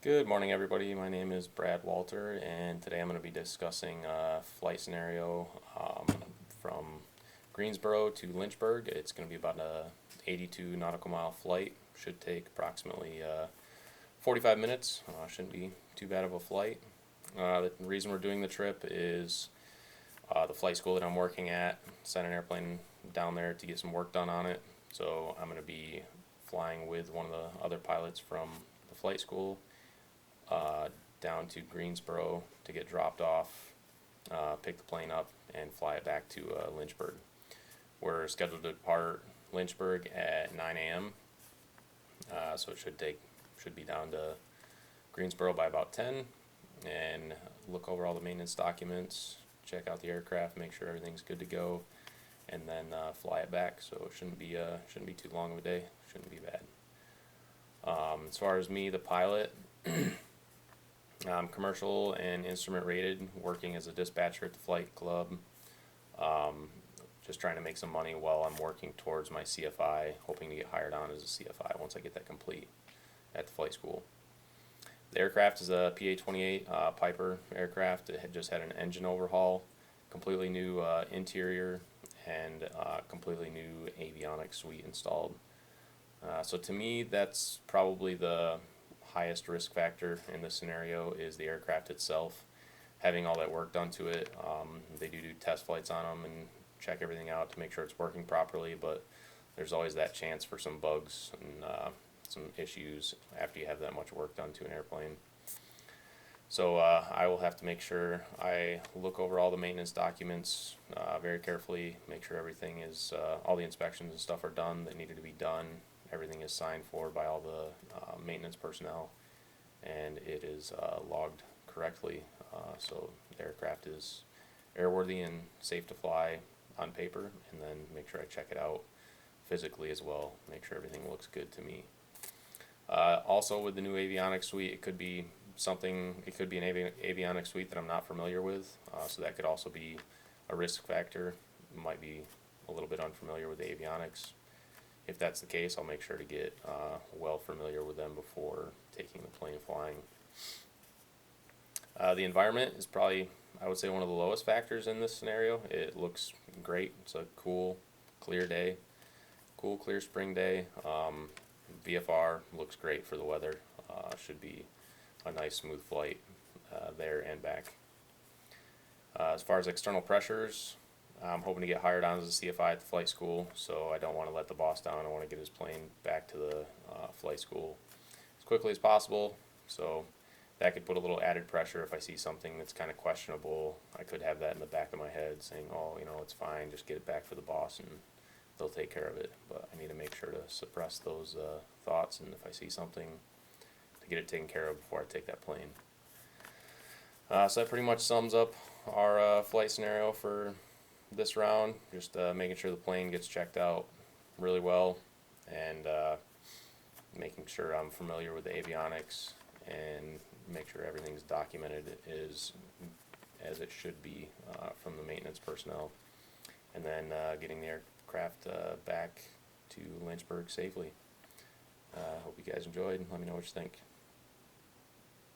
Good morning, everybody. My name is Brad Walter, and today I'm going to be discussing a flight scenario from Greensboro to Lynchburg. It's going to be about a 82 nautical mile flight. Should take approximately 45 minutes. Shouldn't be too bad of a flight. The reason we're doing the trip is the flight school that I'm working at sent an airplane down there to get some work done on it. So I'm going to be flying with one of the other pilots from the flight school down to Greensboro to get dropped off, pick the plane up, and fly it back to Lynchburg. We're scheduled to depart Lynchburg at 9 a.m. So it should be down to Greensboro by about 10, and look over all the maintenance documents, check out the aircraft, make sure everything's good to go, and then fly it back. So it shouldn't be too long of a day. Shouldn't be bad. As far as me, the pilot. I'm commercial and instrument rated, working as a dispatcher at the flight club. Just trying to make some money while I'm working towards my CFI, hoping to get hired on as a CFI once I get that complete at the flight school. The aircraft is a PA-28 Piper aircraft. It had just had an engine overhaul, completely new interior, and completely new avionics suite installed. So to me, that's probably the highest risk factor in this scenario is the aircraft itself. Having all that work done to it, they do test flights on them and check everything out to make sure it's working properly, but there's always that chance for some bugs and some issues after you have that much work done to an airplane. So I will have to make sure I look over all the maintenance documents very carefully, make sure everything is, all the inspections and stuff are done that needed to be done. Everything is signed for by all the maintenance personnel, and it is logged correctly, so the aircraft is airworthy and safe to fly on paper, and then make sure I check it out physically as well, make sure everything looks good to me. Also with the new avionics suite, it could be an avionics suite that I'm not familiar with, so that could also be a risk factor. Might be a little bit unfamiliar with the avionics. If that's the case, I'll make sure to get well familiar with them before taking the plane flying. The environment is probably, I would say, one of the lowest factors in this scenario. It looks great. It's a cool, clear day. Cool, clear spring day. VFR looks great for the weather. Should be a nice, smooth flight there and back. As far as external pressures, I'm hoping to get hired on as a CFI at the flight school, so I don't want to let the boss down. I want to get his plane back to the flight school as quickly as possible, so that could put a little added pressure if I see something that's kind of questionable. I could have that in the back of my head saying, oh, it's fine, just get it back for the boss and they'll take care of it. But I need to make sure to suppress those thoughts, and if I see something, to get it taken care of before I take that plane. So that pretty much sums up our flight scenario for this round. Just making sure the plane gets checked out really well, and making sure I'm familiar with the avionics, and make sure everything's documented as it should be from the maintenance personnel, and then getting the aircraft back to Lynchburg safely. Hope you guys enjoyed. Let me know what you think.